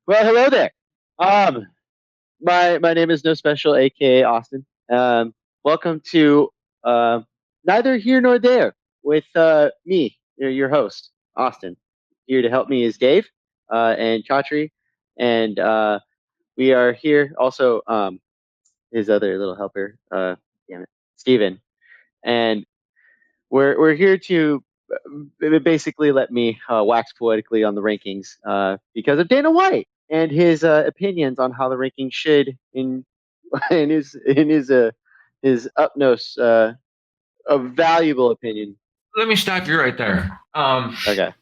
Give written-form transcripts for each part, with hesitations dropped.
Well, hello there. Um, my name is No Special, aka Austin. Welcome to uh, Neither Here Nor There with me, your host, Austin. Here to help me is Dave and Chatri, and we are here also his other little helper, damn it, Steven. And we're here to basically let me wax poetically on the rankings because of Dana White and his opinions on how the rankings should in his utmost a valuable opinion. Let me stop you right there. Okay.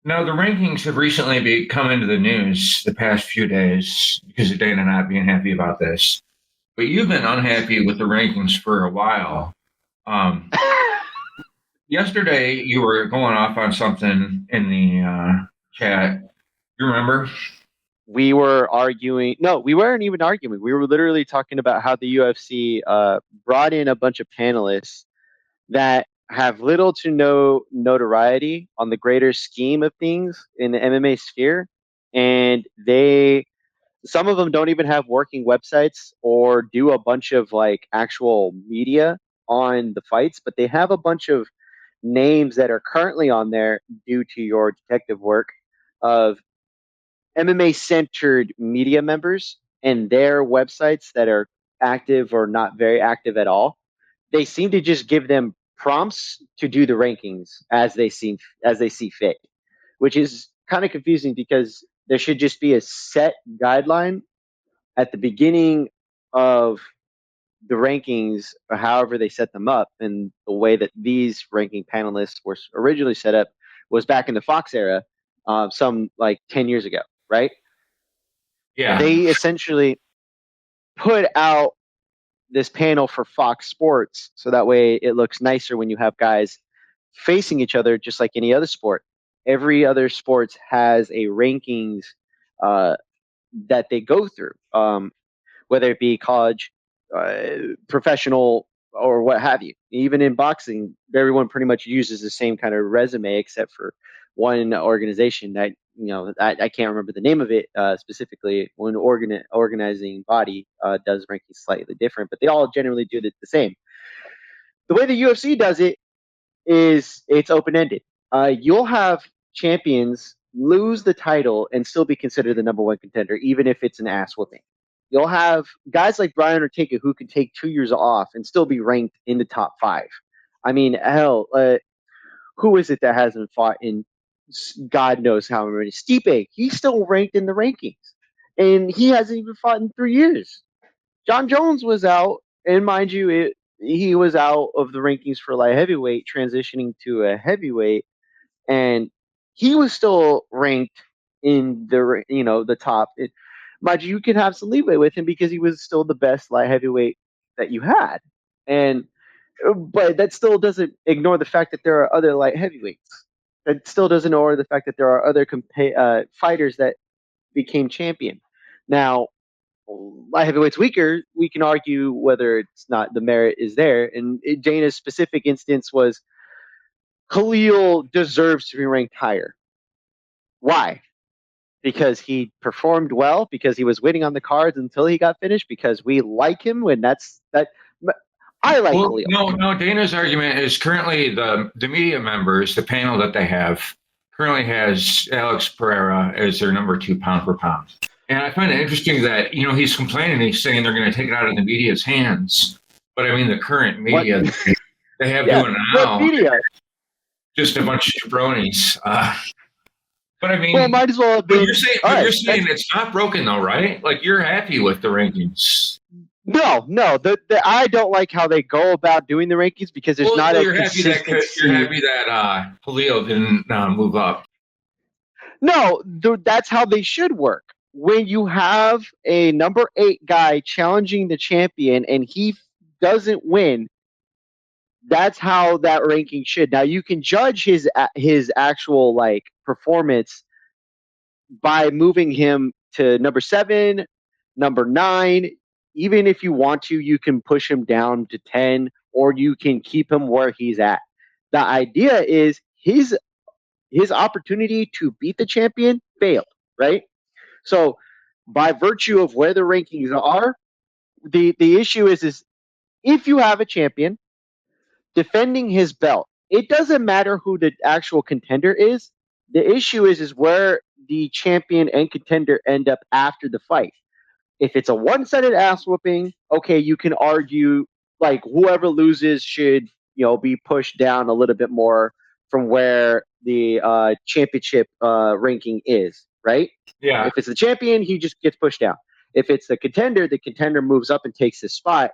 Now, the rankings have recently come into the news the past few days because of Dana not being happy about this. But you've been unhappy with the rankings for a while. Um, Yesterday, you were going off on something in the chat. You remember? We were arguing. No, we weren't even arguing. We were literally talking about how the UFC brought in a bunch of panelists that have little to no notoriety on the greater scheme of things in the MMA sphere, and some of them don't even have working websites or do a bunch of like actual media on the fights, but they have a bunch of names that are currently on there due to your detective work of MMA centered media members and their websites that are active or not very active at all. They seem to just give them prompts to do the rankings as they see fit, which is kind of confusing because there should just be a set guideline at the beginning of the rankings, or however they set them up. And the way that these ranking panelists were originally set up was back in the Fox era, some like 10 years ago, right? Yeah. They essentially put out this panel for Fox Sports so that way it looks nicer when you have guys facing each other, just like any other sport. Every other sports has a rankings uh, that they go through, whether it be college, professional, or what have you. Even in boxing, everyone pretty much uses the same kind of resume, except for one organization that I can't remember the name of it specifically. One organizing body does rankings slightly different, but they all generally do it the same. The way the UFC does it is it's open ended. You'll have champions lose the title and still be considered the number one contender, even if it's an ass whooping. You'll have guys like Brian Ortega who could take 2 years off and still be ranked in the top five. I mean, hell, who is it that hasn't fought in God knows how many? Stipe, he's still ranked in the rankings, and he hasn't even fought in 3 years. John Jones was out, and mind you, he was out of the rankings for light heavyweight, transitioning to a heavyweight, and he was still ranked in the top. Mind you, could have some leeway with him because he was still the best light heavyweight that you had, and but that still doesn't ignore the fact that there are other light heavyweights. That still doesn't ignore the fact that there are other fighters that became champion. Now, light heavyweight's weaker, we can argue whether it's not the merit is there. And Dana's specific instance was Khalil deserves to be ranked higher. Why? Because he performed well, because he was winning on the cards until he got finished, because we like him when that's that. I like Well, Khalil. no. Dana's argument is currently the media members, the panel that they have, currently has Alex Pereira as their number 2 pound for pound. And I find it interesting that he's complaining. He's saying they're going to take it out of the media's hands. But I mean, the current media they have doing it now, media, just a bunch of jabronis. But I mean, well, might as well have been. You're saying it's not broken though, right? Like you're happy with the rankings. No. I don't like how they go about doing the rankings because there's not a consistency. You're happy that Khalil didn't move up. No, that's how they should work. When you have a number 8 guy challenging the champion and he doesn't win, that's how that ranking should. Now you can judge his actual like performance by moving him to number 7, number 9. Even if you want to, you can push him down to 10, or you can keep him where he's at. The idea is his opportunity to beat the champion failed, right? So by virtue of where the rankings are, the issue is if you have a champion defending his belt, it doesn't matter who the actual contender is. The issue is where the champion and contender end up after the fight. If it's a one-sided ass whooping, okay, you can argue like whoever loses should, be pushed down a little bit more from where the championship ranking is, right? Yeah. If it's the champion, he just gets pushed down. If it's the contender moves up and takes his spot,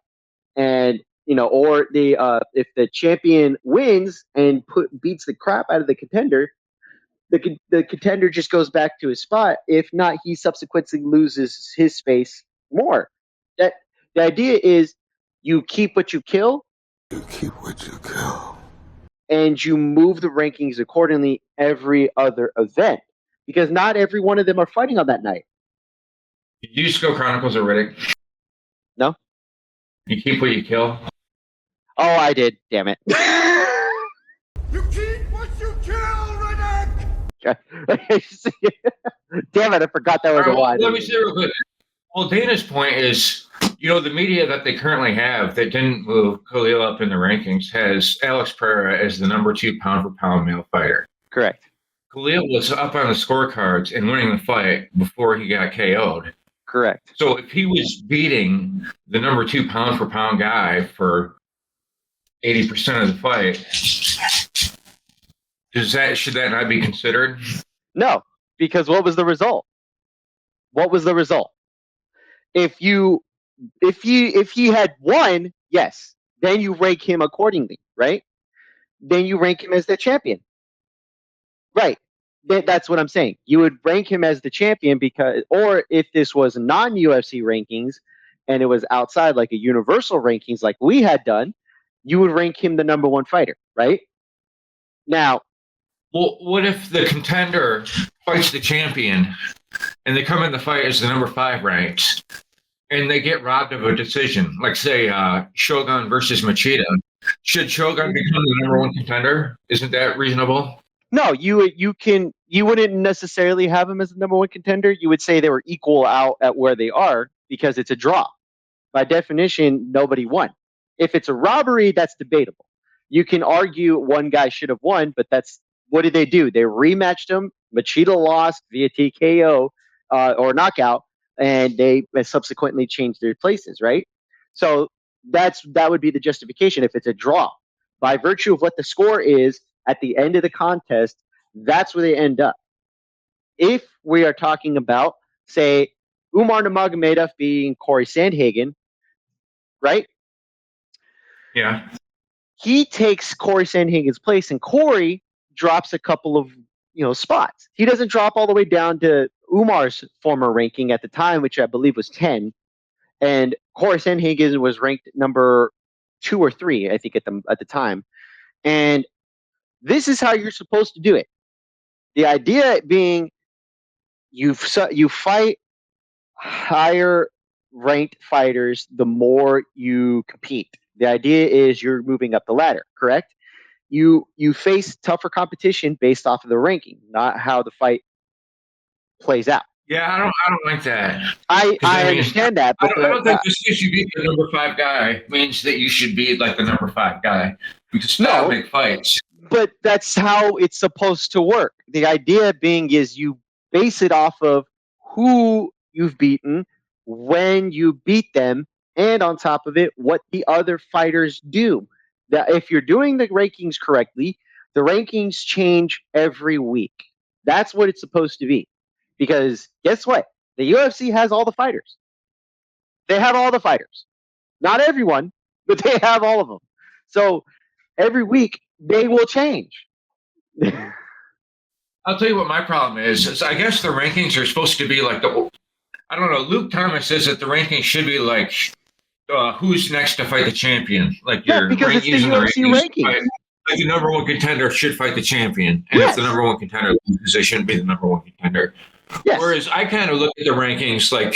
and or if the champion wins and beats the crap out of the contender, the contender just goes back to his spot. If not, he subsequently loses his space more. That the idea is you keep what you kill. You keep what you kill. And you move the rankings accordingly every other event. Because not every one of them are fighting on that night. Did you just go Chronicles of Riddick? No. You keep what you kill? Oh, I did. Damn it. You keep what you kill, Riddick! Damn it, I forgot that was a line. Let me say real quick. Well, Dana's point is, the media that they currently have that didn't move Khalil up in the rankings has Alex Pereira as the number 2 pound-for-pound male fighter. Correct. Khalil was up on the scorecards and winning the fight before he got KO'd. Correct. So if he was beating the number 2 pound-for-pound guy for 80% of the fight, should that not be considered? No, because what was the result? What was the result? If he had won, yes, then you rank him accordingly, right? Then you rank him as the champion. Right. That's what I'm saying. You would rank him as the champion or if this was non-UFC rankings and it was outside like a universal rankings like we had done, you would rank him the number 1 fighter, right? Now, well, what if the contender fights the champion and they come in the fight as the number 5 ranked and they get robbed of a decision, like say Shogun versus Machida? Should Shogun become the number 1 contender? Isn't that reasonable? No, you wouldn't necessarily have him as the number 1 contender. You would say they were equal out at where they are because it's a draw. By definition, nobody won. If it's a robbery, that's debatable. You can argue one guy should have won, but what did they do? They rematched him. Machida lost via TKO or knockout, and they subsequently changed their places, right? So that would be the justification if it's a draw. By virtue of what the score is at the end of the contest, that's where they end up. If we are talking about, say, Umar Nurmagomedov being Corey Sandhagen, right? Yeah. He takes Corey Sandhagen's place, and Corey drops a couple of spots. He doesn't drop all the way down to Umar's former ranking at the time, which I believe was 10, and Corey Sandhagen was ranked number 2 or 3, I think, at the time. And this is how you're supposed to do it. The idea being you fight higher ranked fighters the more you compete. The idea is you're moving up the ladder, correct? You face tougher competition based off of the ranking, not how the fight plays out. Yeah, I don't like that. I understand that, but I don't think just because you beat the number 5 guy means that you should be like the number 5 guy. Because style make fights. But that's how it's supposed to work. The idea being is you base it off of who you've beaten, when you beat them, and on top of it, what the other fighters do. That if you're doing the rankings correctly, the rankings change every week. That's what it's supposed to be. Because guess what? The UFC has all the fighters. They have all the fighters. Not everyone, but they have all of them. So every week, they will change. I'll tell you what my problem is I guess the rankings are supposed to be like I don't know, Luke Thomas says that the rankings should be like who's next to fight the champion. Like because it's the UFC rankings. Like the number 1 contender should fight the champion. And if the number 1 contender loses, they shouldn't be the number 1 contender. Yes. Whereas I kind of look at the rankings like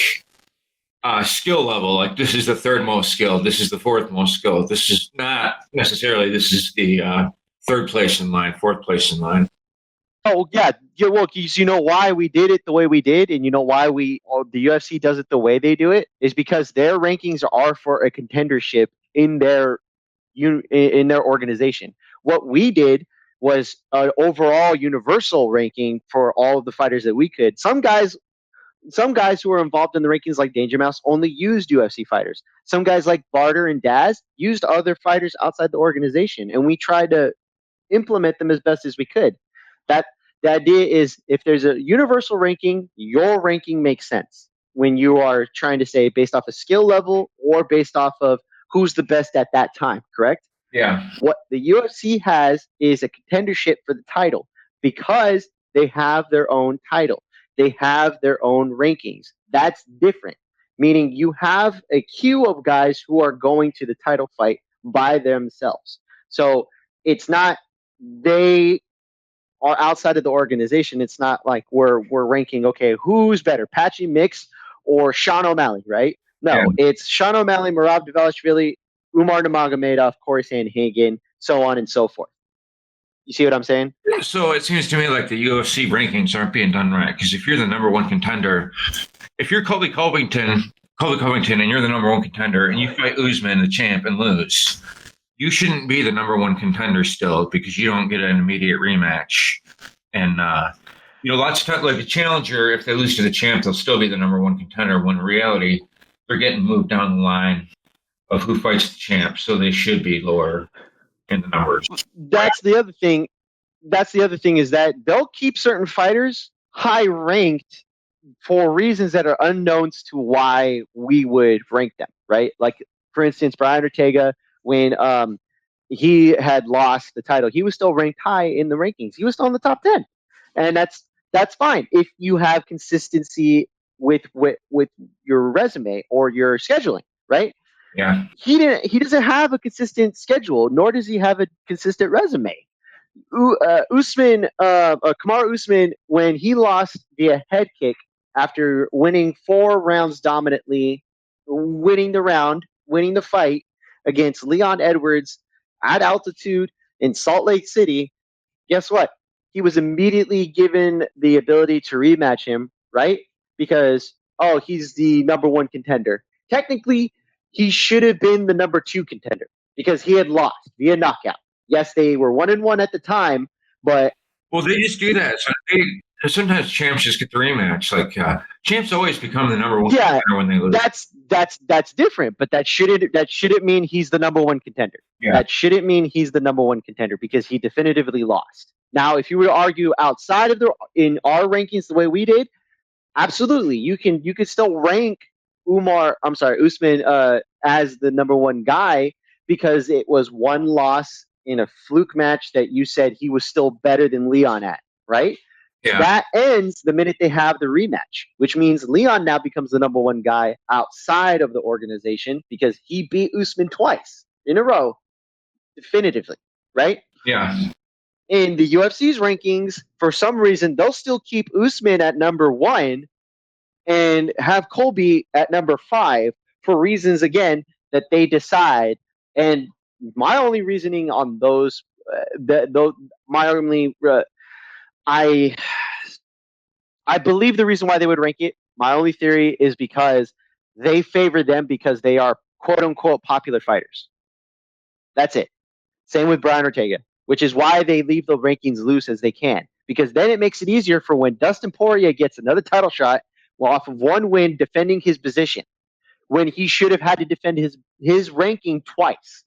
skill level, like this is the 3rd most skilled, this is the 4th most skilled. This is not necessarily, this is the 3rd place in line, 4th place in line. Oh yeah, yeah. Well, you know why we did it the way we did, and you know why the UFC does it the way they do it is because their rankings are for a contendership in in their organization. What we did was an overall universal ranking for all of the fighters that we could. Some guys who were involved in the rankings, like Dangermouse, only used UFC fighters. Some guys like Barter and Daz used other fighters outside the organization, and we tried to implement them as best as we could. That the idea is if there's a universal ranking, your ranking makes sense when you are trying to say based off of skill level or based off of who's the best at that time, correct? Yeah. What the UFC has is a contendership for the title because they have their own title. They have their own rankings. That's different, meaning you have a queue of guys who are going to the title fight by themselves. So it's not they are outside of the organization. It's not like we're ranking, okay, who's better, Patchy Mix or Sean O'Malley, right? Yeah. No, it's Sean O'Malley, Merab Dvalishvili, Umar Nurmagomedov, Corey Sandhagen, so on and so forth. You see what I'm saying? So it seems to me like the UFC rankings aren't being done right, because if you're the number one contender, if you're Colby Covington, and you're the number one contender, and you fight Usman, the champ, and lose, you shouldn't be the number one contender still because you don't get an immediate rematch. And lots of times, like the challenger, if they lose to the champ, they'll still be the number one contender. When in reality, they're getting moved down the line of who fights the champ, so they should be lower in the numbers. That's the other thing. That's the other thing is that they'll keep certain fighters high ranked for reasons that are unknowns to why we would rank them, right? Like, for instance, Brian Ortega, when he had lost the title, he was still ranked high in the rankings. He was still in the top 10. And that's fine if you have consistency with your resume or your scheduling, right? Yeah. He doesn't have a consistent schedule, nor does he have a consistent resume. Kamaru Usman, when he lost via head kick after winning 4 rounds dominantly, winning the fight against Leon Edwards at altitude in Salt Lake City, guess what? He was immediately given the ability to rematch him, right? Because, he's the number 1 contender. Technically, he should have been the number 2 contender because he had lost via knockout. Yes, they were 1-1 at the time, but they just do that. So sometimes champs just get the rematch. Like champs always become the number 1 contender when they lose. That's different, but that shouldn't mean he's the number 1 contender. Yeah. That shouldn't mean he's the number 1 contender because he definitively lost. Now, if you were to argue outside of in our rankings the way we did, absolutely, you could still rank Usman as the number 1 guy because it was 1 loss in a fluke match that you said he was still better than Leon at, right? Yeah. That ends the minute they have the rematch, which means Leon now becomes the number 1 guy outside of the organization because he beat Usman twice in a row, definitively, right? Yeah. In the UFC's rankings, for some reason, they'll still keep Usman at number 1 and have Colby at number 5 for reasons, again, that they decide. And my only reasoning on those, I believe the reason why they would rank it, my only theory is because they favor them because they are quote unquote popular fighters. That's it. Same with Brian Ortega, which is why they leave the rankings loose as they can, because then it makes it easier for when Dustin Poirier gets another title shot off of 1 win defending his position when he should have had to defend his ranking twice.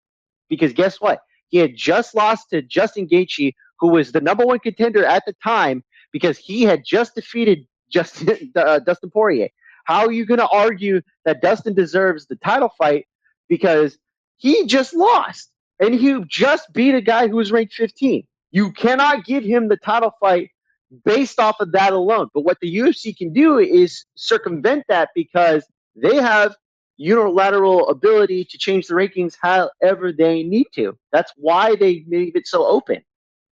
Because guess what? He had just lost to Justin Gaethje, who was the number 1 contender at the time, because he had just defeated Dustin Poirier. How are you going to argue that Dustin deserves the title fight because he just lost and he just beat a guy who was ranked 15? You cannot give him the title fight based off of that alone. But what the UFC can do is circumvent that because they have unilateral ability to change the rankings however they need to. That's why they made it so open.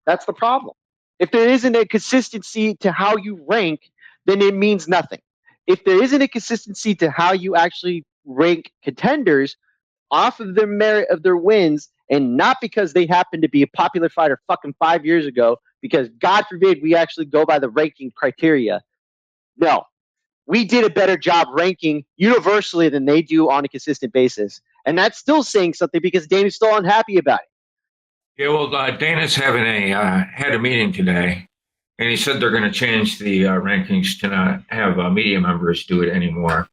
That's the problem. If there isn't a consistency to how you rank, then it means nothing. If there isn't a consistency to how you actually rank contenders off of their merit of their wins And not because they happen to be a popular fighter fucking 5 years ago, because God forbid we actually go by the ranking criteria. No, we did a better job ranking universally than they do on a consistent basis. And that's still saying something because Dana's still unhappy about it. Yeah, well, Dana's having had a meeting today, and he said they're going to change the rankings to not have media members do it anymore,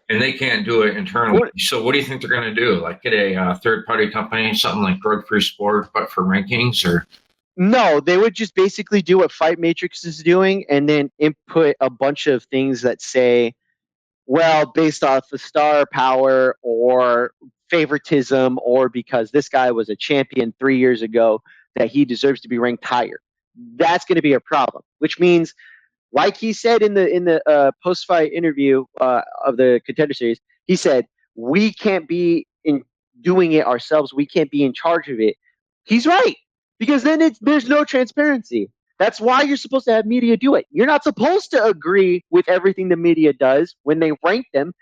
and they can't do it internally. So, what do you think they're going to do? Like, get a third-party company, something like Drug Free Sport, but for rankings, or? No, they would just basically do what Fight Matrix is doing, and then input a bunch of things that say, well, based off of star power or favoritism, or because this guy was a champion 3 years ago, that he deserves to be ranked higher. That's going to be a problem, which means, like he said in the post fight interview of the Contender Series, he said we can't be in doing it ourselves. We can't be in charge of it. He's right, because then there's no transparency. That's why you're supposed to have media do it. You're not supposed to agree with everything the media does when they rank them.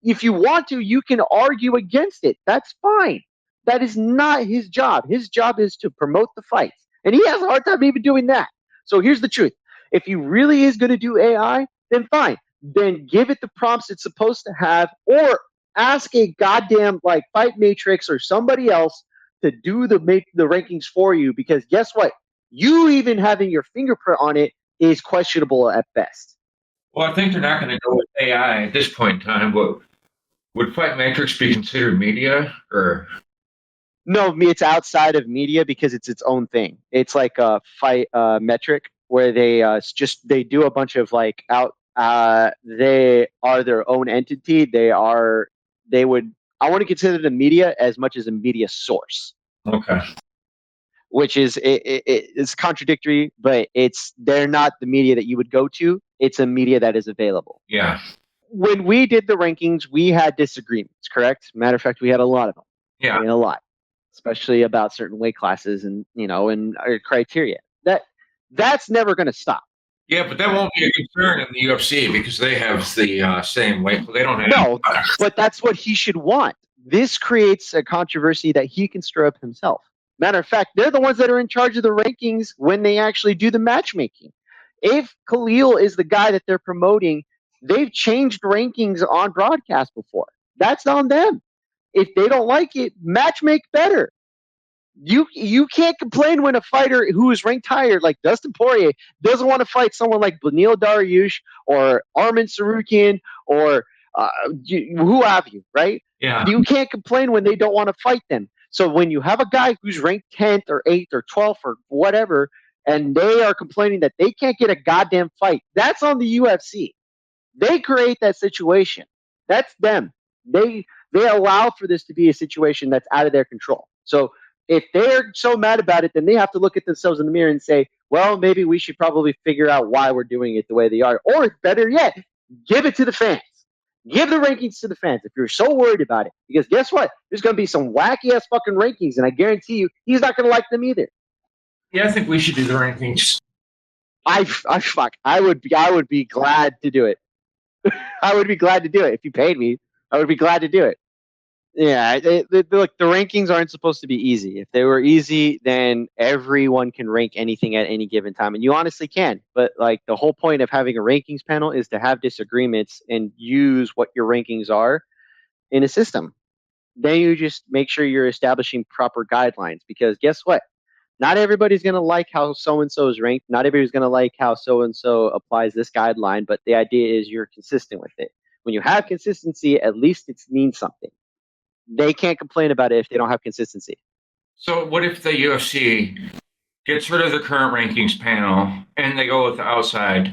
If you want to, you can argue against it. That's fine. That is not his job. His job is to promote the fights. And he has a hard time even doing that. So here's the truth. If he really is going to do AI, then fine. Then give it the prompts it's supposed to have, or ask a goddamn like Fight Matrix or somebody else to do the rankings for you, because guess what? You even having your fingerprint on it is questionable at best. Well, I think they're not going to go with AI at this point in time, but would Fight Matrix be considered media, or? No, it's outside of media because it's its own thing. It's like a Fight metric where they do a bunch of like they are their own entity. I want to consider them media as much as a media source. Okay. Which is it's contradictory, but they're not the media that you would go to. It's a media that is available. Yeah. When we did the rankings, we had disagreements, correct? Matter of fact, we had a lot of them. Yeah. I mean, a lot, especially about certain weight classes and and criteria. That's never going to stop. Yeah, but that won't be a concern in the UFC because they have the same weight. They don't have. No, but that's what he should want. This creates a controversy that he can stir up himself. Matter of fact, they're the ones that are in charge of the rankings when they actually do the matchmaking. If Khalil is the guy that they're promoting, they've changed rankings on broadcast before. That's on them. If they don't like it, matchmake better. You can't complain when a fighter who is ranked higher, like Dustin Poirier, doesn't want to fight someone like Beneil Dariush or Arman Sarukian or who have you, right? Yeah. You can't complain when they don't want to fight them. So when you have a guy who's ranked 10th or 8th or 12th or whatever, and they are complaining that they can't get a goddamn fight, that's on the UFC. They create that situation. That's them. They allow for this to be a situation that's out of their control. So if they're so mad about it, then they have to look at themselves in the mirror and say, well, maybe we should probably figure out why we're doing it the way they are. Or better yet, give it to the fans. Give the rankings to the fans if you're so worried about it. Because guess what? There's going to be some wacky-ass fucking rankings, and I guarantee you he's not going to like them either. Yeah, I think we should do the rankings. I would be glad to do it. I would be glad to do it. If you paid me, I would be glad to do it. Yeah, look, the rankings aren't supposed to be easy. If they were easy, then everyone can rank anything at any given time, and you honestly can. But like the whole point of having a rankings panel is to have disagreements and use what your rankings are in a system. Then you just make sure you're establishing proper guidelines, because guess what? Not everybody's going to like how so-and-so is ranked. Not everybody's going to like how so-and-so applies this guideline, but the idea is you're consistent with it. When you have consistency, at least it means something. They can't complain about it if they don't have consistency. So what if the UFC gets rid of the current rankings panel and they go with the outside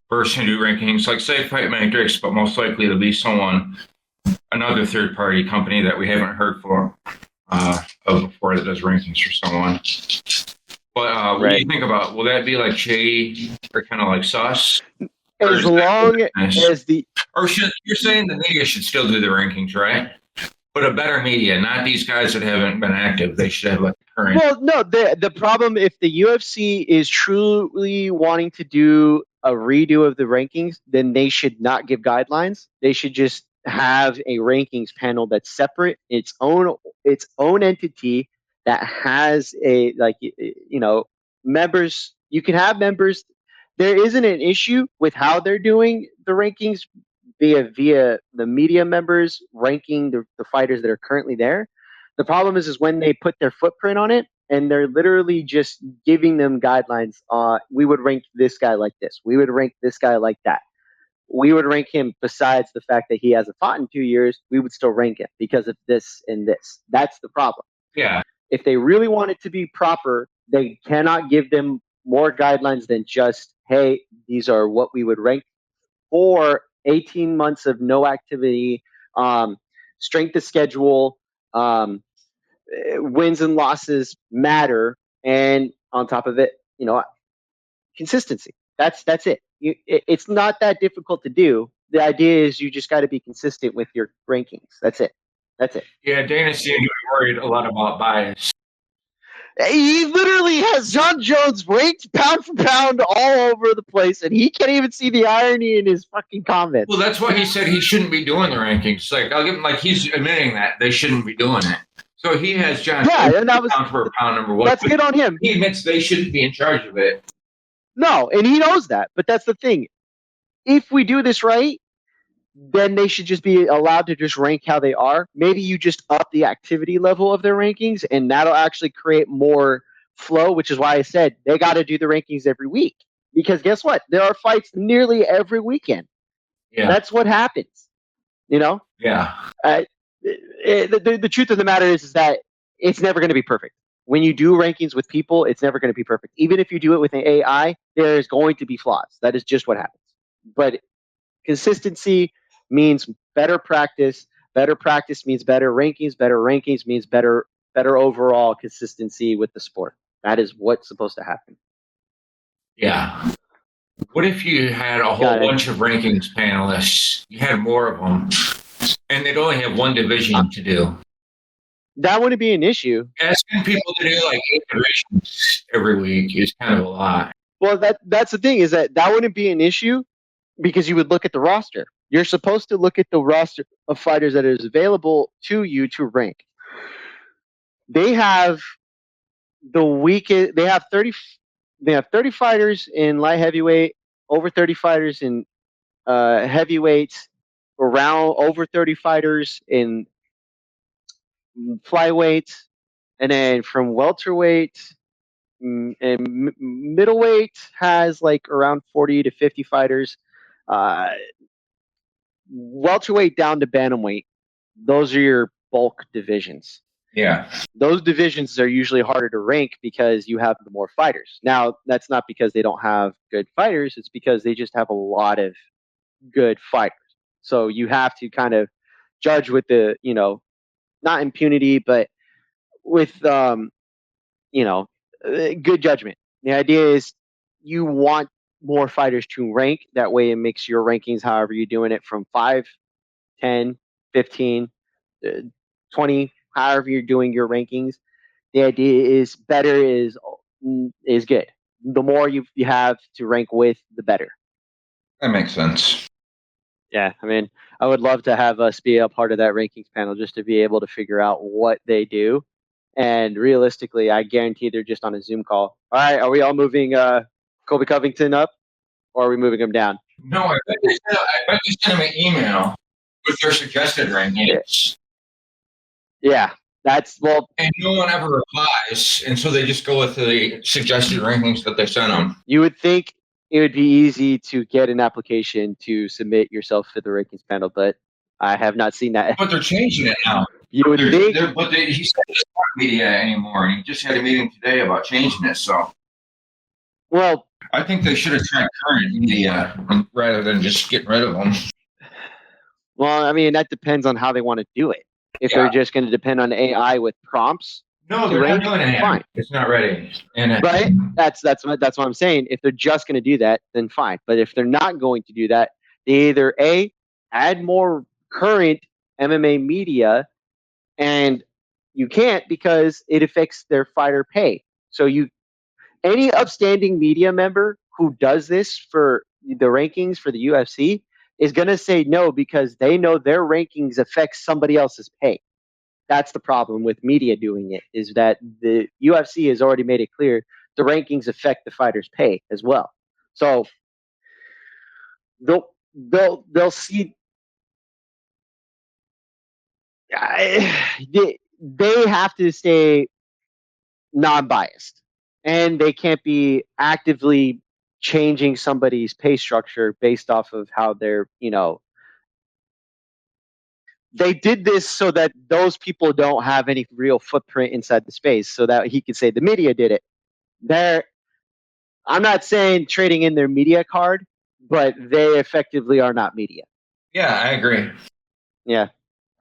person to do rankings, like say Fight Matrix, but most likely it'll be another third-party company that we haven't heard of before that does rankings for someone. But what do you think about? Will that be like shady or kind of like sus? As long as you're saying the media should still do the rankings, right? But a better media, not these guys that haven't been active. They should have like current. Well, no, the problem, if the UFC is truly wanting to do a redo of the rankings, then they should not give guidelines. They should just have a rankings panel that's separate, its own entity, that has a members. You can have members. There isn't an issue with how they're doing the rankings via the media members ranking the fighters that are currently there. The problem is when they put their footprint on it and they're literally just giving them guidelines. We would rank this guy like this. We would rank this guy like that. We would rank him besides the fact that he hasn't fought in 2 years. We would still rank him because of this and this. That's the problem. Yeah. If they really want it to be proper, they cannot give them more guidelines than just, hey, these are what we would rank for 18 months of no activity, strength of schedule, wins and losses matter, and on top of it, consistency. That's it. It's not that difficult to do. The idea is you just got to be consistent with your rankings. That's it. Yeah, Dana seemed to be worried a lot about bias. He literally has John Jones ranked pound for pound all over the place, and he can't even see the irony in his fucking comments. Well, that's why he said he shouldn't be doing the rankings. Like, I'll give him, like, he's admitting that they shouldn't be doing it. So he has John Jones pound for pound number one. That's good on him. He admits they shouldn't be in charge of it. No, and he knows that. But that's the thing. If we do this right, then they should just be allowed to just rank how they are. Maybe you just up the activity level of their rankings, and that'll actually create more flow, which is why I said they got to do the rankings every week. Because guess what? There are fights nearly every weekend. Yeah. That's what happens. Yeah. The truth of the matter is that it's never going to be perfect. When you do rankings with people, it's never going to be perfect. Even if you do it with an AI, there's going to be flaws. That is just what happens. But consistency means better practice. Better practice means better rankings. Better rankings means better overall consistency with the sport. That is what's supposed to happen. Yeah. What if you had a whole bunch of rankings panelists? You had more of them, and they'd only have one division to do. That wouldn't be an issue. Asking people to do like 8 divisions every week is kind of a lot. Well, that's the thing, is that wouldn't be an issue because you would look at the roster. You're supposed to look at the roster of fighters that is available to you to rank. They have They have 30 fighters in light heavyweight, over 30 fighters in heavyweight, around over 30 fighters in flyweight, and then from welterweight and middleweight has like around 40 to 50 fighters. Welterweight down to bantamweight, those are your bulk divisions. Yeah. Those divisions are usually harder to rank because you have more fighters. Now, that's not because they don't have good fighters. It's because they just have a lot of good fighters. So you have to kind of judge with the, not impunity, but with, good judgment. The idea is you want more fighters to rank. That way it makes your rankings, however you're doing it, from 5, 10, 15, 20, however you're doing your rankings. The idea is better is good. The more you have to rank with, the better. That makes sense. Yeah, I mean, I would love to have us be a part of that rankings panel just to be able to figure out what they do. And realistically, I guarantee they're just on a Zoom call. All right, are we all moving Colby Covington up, or are we moving him down? No, I bet you send them an email with their suggested rankings. Yeah, and no one ever replies, and so they just go with the suggested rankings that they sent them. You would think it would be easy to get an application to submit yourself to the rankings panel, but I have not seen that. But they're changing it now. You would think. He said it's not media anymore, and he just had a meeting today about changing it. So, well, I think they should have tried current media rather than just getting rid of them. Well, I mean, that depends on how they want to do it. If they're just going to depend on AI with prompts, no, they're not doing it. Fine, it's not ready. Right? That's what I'm saying. If they're just going to do that, then fine. But if they're not going to do that, they either add more current MMA media, and you can't because it affects their fighter pay. So any upstanding media member who does this for the rankings for the UFC is going to say no because they know their rankings affect somebody else's pay. that's the problem with media doing it, is that the UFC has already made it clear the rankings affect the fighters' pay as well. So they'll see. They have to stay non-biased, and they can't be actively changing somebody's pay structure based off of how they're, they did this so that those people don't have any real footprint inside the space, so that he could say the media did it. I'm not saying trading in their media card, but they effectively are not media. Yeah, I agree. Yeah.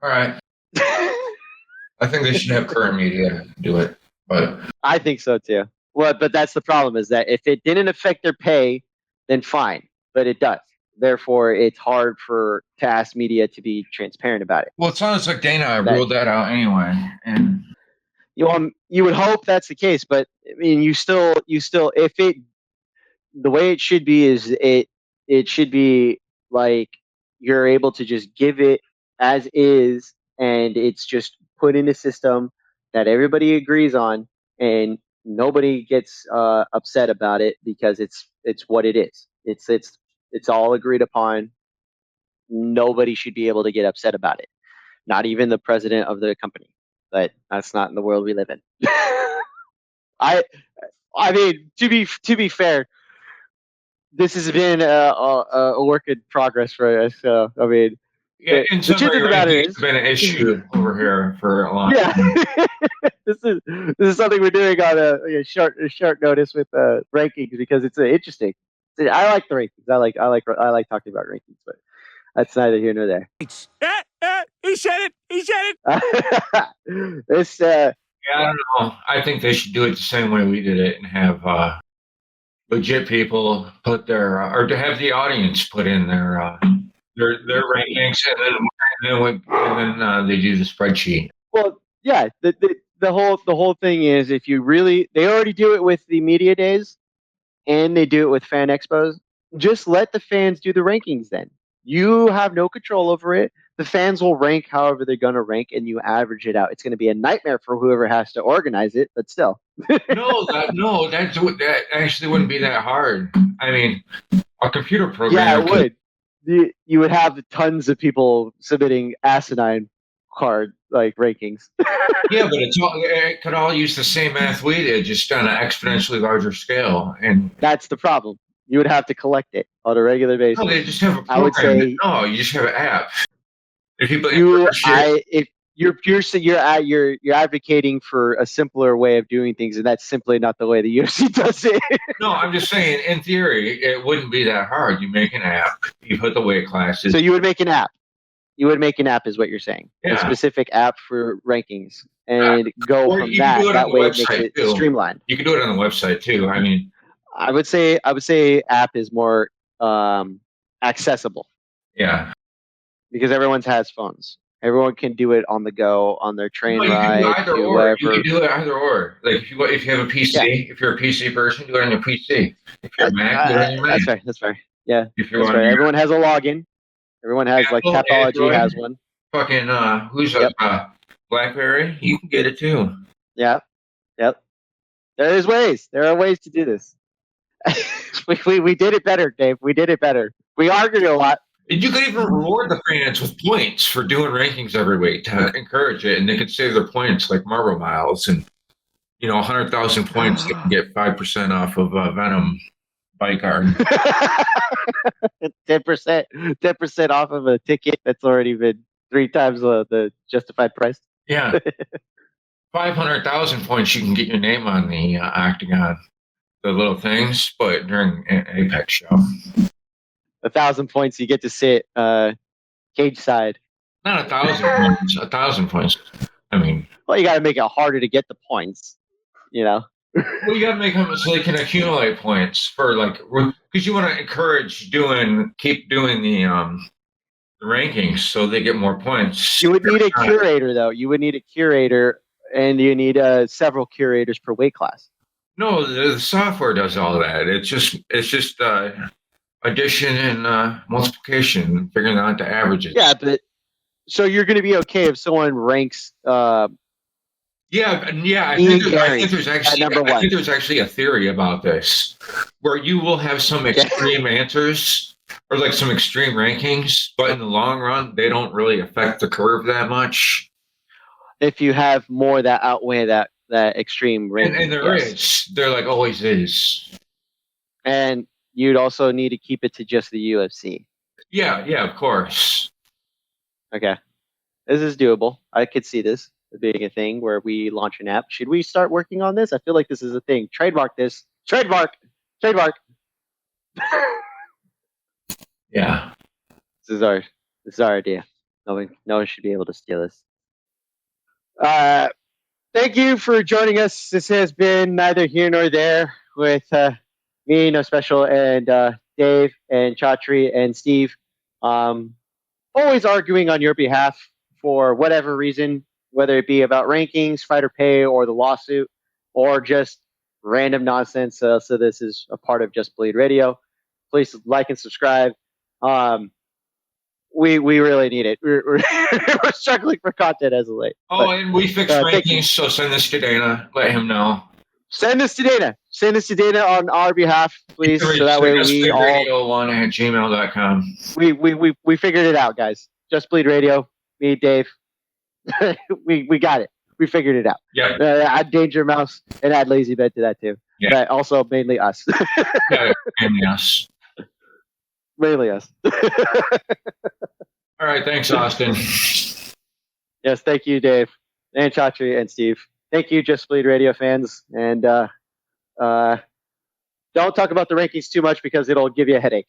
All right. I think they should have current media do it, but I think so too. Well, but that's the problem, is that if it didn't affect their pay, then fine, but it does. Therefore, it's hard to ask media to be transparent about it. Well, it sounds like Dana ruled that out anyway, and you would hope that's the case, but I mean, you still, if it, the way it should be is it should be like you're able to just give it as is, and it's just put in a system that everybody agrees on, and nobody gets upset about it, because it's what it is. It's all agreed upon. Nobody should be able to get upset about it, not even the president of the company. But that's not in the world we live in. I mean, to be fair, this has been a work in progress for us. So I mean, yeah, in the truth of the matter is, it's been an issue over here for a long time. this is something we're doing on a short notice with rankings, because it's interesting. I like the rankings. I like talking about rankings, but that's neither here nor there. He said it. This Yeah, I don't know. I think they should do it the same way we did it, and have legit people put their or to have the audience put in their rankings, and then they do the spreadsheet. Well, yeah, the whole thing is, if you really, they already do it with the media days, and they do it with fan expos. Just let the fans do the rankings then. You have no control over it. The fans will rank however they're going to rank, and you average it out. It's going to be a nightmare for whoever has to organize it, but still. That actually wouldn't be that hard. I mean, a computer program. Yeah, it would. You would have tons of people submitting asinine rankings. Yeah, but it could all use the same math we did, just on an exponentially larger scale. And that's the problem. You would have to collect it on a regular basis. No, they just have a program. I would say you just have an app. If you're advocating for a simpler way of doing things, and that's simply not the way the UFC does it. No, I'm just saying, in theory, it wouldn't be that hard. You make an app, you put the weight classes. So you would make an app. You would make an app, is what you're saying. Yeah. A specific app for rankings, and go from that. That way, it makes it streamlined. You can do it on the website too. I mean, I would say app is more accessible. Yeah. Because everyone has phones. Everyone can do it on the go, on their train ride, You can do it either or. Like if you have a PC, if you're a PC person, do it on your PC. If you're a Mac, do it on your Mac. That's fair. Yeah. If you want, everyone has a login. Everyone has Tapology has one. Fucking BlackBerry, you can get it too. Yeah. Yep. There are ways to do this. we did it better, Dave. We did it better. We argued a lot. And you could even reward the fans with points for doing rankings every week to encourage it, and they could save their points like Marble Miles, and 100,000 points they can get 5% off of Venom bike card. 10% off of a ticket that's already been 3 times the justified price. Yeah, 500,000 points you can get your name on the octagon, the little things, but during an Apex show. 1,000 points, you get to sit cage side. Not 1,000 points. 1,000 points. I mean, well, you got to make it harder to get the points. Well, you got to make them so they can accumulate points for because you want to encourage keep doing the rankings so they get more points. You would need a curator, though. You would need a curator, and you need several curators per weight class. No, the software does all that. It's just addition and multiplication, figuring out the averages. Yeah, but So you're going to be okay if someone ranks. Yeah. I Ian think, Carey I think there's actually a theory about this, where you will have some extreme answers or like some extreme rankings, but in the long run, they don't really affect the curve that much. If you have more that outweigh that extreme ranking, And there like always is. And you'd also need to keep it to just the UFC. Yeah, of course. Okay. This is doable. I could see this being a thing where we launch an app. Should we start working on this? I feel like this is a thing. Trademark this. Trademark. Yeah. This is our idea. No one should be able to steal this. Thank you for joining us. This has been neither here nor there with me, No Special, and Dave and Chatri and Steve. Always arguing on your behalf for whatever reason, whether it be about rankings, fighter pay, or the lawsuit, or just random nonsense. So this is a part of Just Bleed Radio. Please like and subscribe. We really need it. We're struggling for content as of late. Oh, and we fixed rankings, so send this to Dana. Let him know. Send this to Dana. Send this to Dana on our behalf, please. So that way we all radio1@gmail.com. We figured it out, guys. Just Bleed Radio. Me, Dave. we got it. We figured it out. Yeah. Add Dangermouse and add Lazy Bed to that too. Yeah. But also mainly us. Yeah, mainly us. Mainly us. All right. Thanks, Austin. Yes, thank you, Dave, and Chatri, and Steve. Thank you, Just Bleed Radio fans. And don't talk about the rankings too much because it'll give you a headache.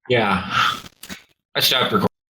Yeah. I stopped recording.